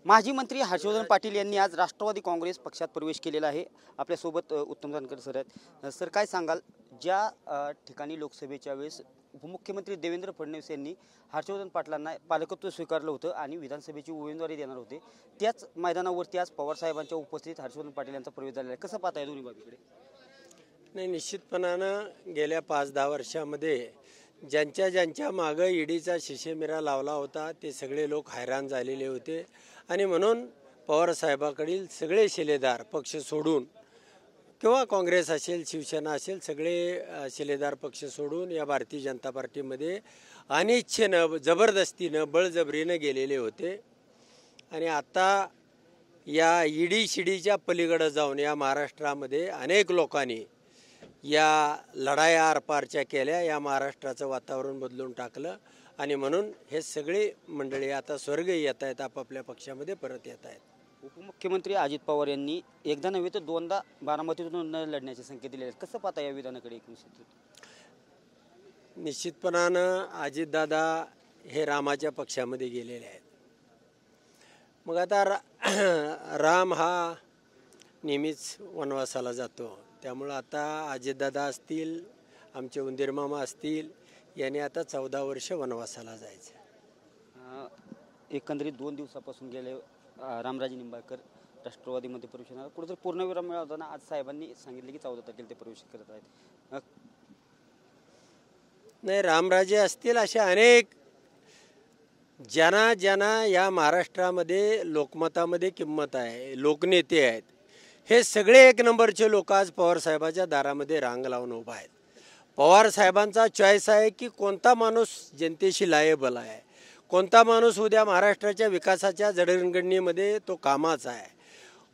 माजी मंत्री हर्षवर्धन पाटील यांनी आज राष्ट्रवादी काँग्रेस पक्षात प्रवेश केलेला आहे। आपल्या सोबत उत्तम जानकर सर आहेत। सर काय सांगाल, ज्या ठिकाणी लोकसभेच्या वेळेस उपमुख्यमंत्री देवेंद्र फडणवीस यांनी हर्षवर्धन पाटलांना पालकत्व स्वीकारलं होतं आणि विधानसभेची उमेदवारी देणार होते, त्याच मैदानावरती आज पवार साहेबांच्या उपस्थितीत हर्षवर्धन पाटील यांचा प्रवेश झालेला आहे। कसं पाहताय दोन्ही बाबीकडे? नाही, निश्चितपणानं गेल्या 5-10 वर्षामध्ये ज्यांच्या मागं ईडीचा शिशेमिरा लावला होता ते सगळे लोक हैराण झालेले होते आणि म्हणून पवारसाहेबांकडील सगळे शिलेदार पक्ष सोडून किंवा काँग्रेस असेल, शिवसेना असेल, सगळे शिलेदार पक्ष सोडून या भारतीय जनता पार्टीमध्ये अनिच्छेनं, जबरदस्तीनं, बळजबरीनं गेलेले होते। आणि आता या ईडी शिडीच्या पलीकडे जाऊन या महाराष्ट्रामध्ये अनेक लोकांनी या लढाया आरपारच्या केल्या, या महाराष्ट्राचं वातावरण बदलून टाकलं आणि म्हणून हे सगळे मंडळी आता स्वर्गही येत आहेत, आपापल्या पक्षामध्ये परत येत आहेत। उपमुख्यमंत्री अजित पवार यांनी एकदा नव्हे तर दोनदा बारामतीतून लढण्याचे संकेत दिले आहेत। कसं पाहता या विधानाकडे? निश्चितपणानं अजितदादा हे रामाच्या पक्षामध्ये गेलेले आहेत। मग आता राम हा नेहमीच वनवासाला जातो, त्यामुळं आता अजितदादा असतील, आमचे उंदीर मामा असतील, याने आता 14 वर्ष वनवासाला जायचं। एकंदरीत 2 दिवसापासून गेले रामराजे निंबाळकर राष्ट्रवादीमध्ये प्रवेश करणार, कुठेतरी पूर्णविराम मिळवताना आज साहेबांनी सांगितले की 14 तारखेला ते प्रवेश करत आहेत। नाही, रामराजे असतील, असे अनेक ज्यांना या महाराष्ट्रामध्ये लोकमतामध्ये किंमत आहे, लोकनेते आहेत, हे सगळे 1 नंबरचे लोक आज पवारसाहेबाच्या दारामध्ये रांग लावून उभा आहेत। पवारसाहेबांचा चॉईस आहे की कोणता माणूस जनतेशी लायबल आहे, कोणता माणूस उद्या महाराष्ट्राच्या विकासाच्या जडणघडणीमध्ये तो कामाचा आहे,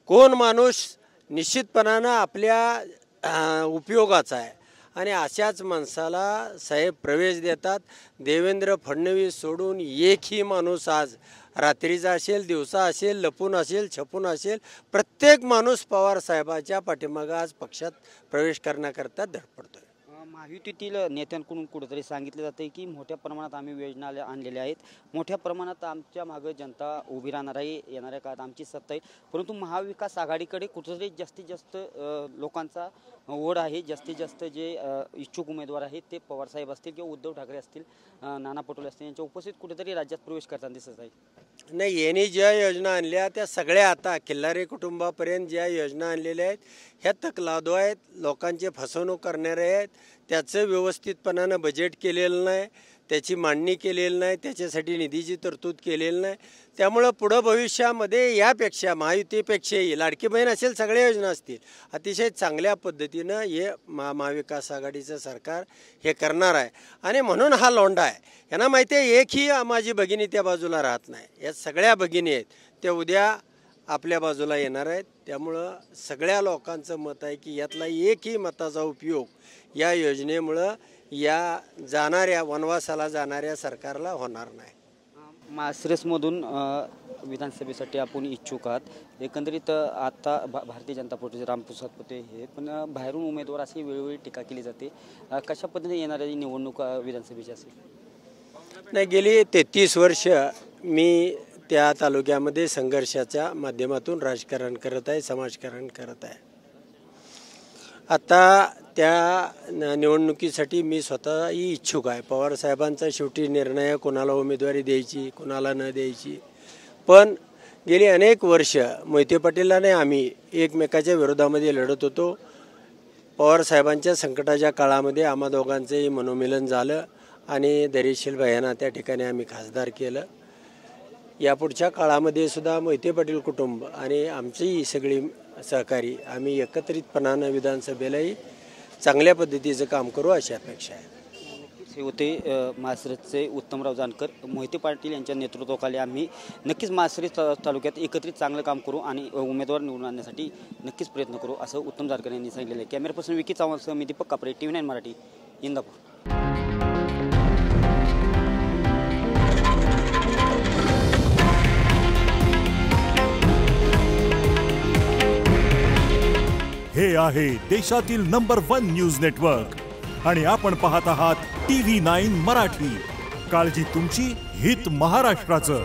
कोण माणूस निश्चितपणानं आपल्या उपयोगाचा आहे, आणि अशाच माणसाला साहेब प्रवेश देतात। देवेंद्र फडणवीस सोडून एकही माणूस आज रात्रीचा असेल, दिवसा असेल, लपून असेल, छपून असेल, प्रत्येक माणूस पवार साहेबाच्या पाठीमागं आज पक्षात प्रवेश करण्याकरता धडपडतोय। महायुतीतील नेत्यांकडून कुठेतरी सांगितलं जातं की मोठ्या प्रमाणात आम्ही योजना आणलेल्या आहेत, मोठ्या प्रमाणात आमच्या मागं जनता उभी राहणार आहे, येणाऱ्या काळात आमची सत्ता आहे, परंतु महाविकास आघाडीकडे कुठेतरी जास्तीत जास्त लोकांचा ओढ आहे, जास्तीत जास्त जे इच्छुक उमेदवार आहेत ते पवारसाहेब असतील किंवा उद्धव ठाकरे असतील, नाना पटोले असतील, यांच्या उपस्थित कुठेतरी राज्यात प्रवेश करताना दिसत आहे। नाही, यांनी ज्या योजना आणल्या त्या सगळ्या आता खिल्लारे कुटुंबापर्यंत ज्या योजना आणलेल्या आहेत ह्या तकलादो आहेत, लोकांचे फसवणूक करणारे आहेत, त्याचं व्यवस्थितपणानं बजेट केलेलं नाही, त्याची मांडणी केलेली नाही, त्याच्यासाठी निधीची तरतूद केलेली नाही। त्यामुळं पुढं भविष्यामध्ये यापेक्षा महायुतीपेक्षाही लाडकी बहीण असेल, सगळ्या योजना असतील, अतिशय चांगल्या पद्धतीनं हे महाविकास आघाडीचं सरकार हे करणार आहे। आणि म्हणून हा लोंढा आहे, यांना माहिती आहे एकही माझी भगिनी त्या बाजूला राहत नाही, या सगळ्या भगिनी आहेत त्या उद्या आपल्या बाजूला येणार आहेत। त्यामुळं सगळ्या लोकांचं मत आहे की यातला एकही मताचा उपयोग या योजनेमुळं या जाणाऱ्या वनवासाला जाणाऱ्या सरकारला होणार नाही। माळशिरसमधून विधानसभेसाठी आपण इच्छुक आहात, एकंदरीत आता भारतीय जनता पार्टीचे रामप्रसाद पते हे, पण बाहेरून उमेदवार अशी वेळोवेळी टीका केली जाते, कशा पद्धतीने येणारी निवडणूक विधानसभेची असेल? नाही, गेली 33 वर्ष मी त्या तालुक्यामध्ये संघर्षाच्या माध्यमातून राजकारण करत आहे, समाजकारण करत आहे। आता त्या निवडणुकीसाठी मी स्वतःही इच्छुक आहे। पवारसाहेबांचा शेवटी निर्णय कोणाला उमेदवारी द्यायची, कोणाला न द्यायची, पण गेली अनेक वर्ष मोहिते पाटीलाने आम्ही एकमेकाच्या विरोधामध्ये लढत होतो। पवारसाहेबांच्या संकटाच्या काळामध्ये आम्हा दोघांचंही मनोमिलन झालं आणि धैर्यशील भैयांना त्या ठिकाणी आम्ही खासदार केलं। यापुढच्या काळामध्ये सुद्धा मोहिते पाटील कुटुंब आणि आमचीही सगळी सहकारी आम्ही एकत्रितपणानं विधानसभेलाही चांगल्या पद्धतीचं काम करू अशी अपेक्षा आहे। हे होते माळशिरसचे उत्तमराव जानकर। मोहिते पाटील यांच्या नेतृत्वाखाली आम्ही नक्कीच माळशिरस तालुक्यात एकत्रित चांगलं काम करू आणि उमेदवार निवडून आणण्यासाठी नक्कीच प्रयत्न करू असं उत्तम जानकर यांनी सांगितलेलं आहे। कॅमेरा पर्सन विकी चव्हाणसह मी दीपक कापरे, TV9 मराठी, इंदापूर। हे आहे देशातील नंबर 1 न्यूज नेटवर्क आणि आपण पाहत आहात TV9 मराठी। काळजी तुमची, हित महाराष्ट्राचं।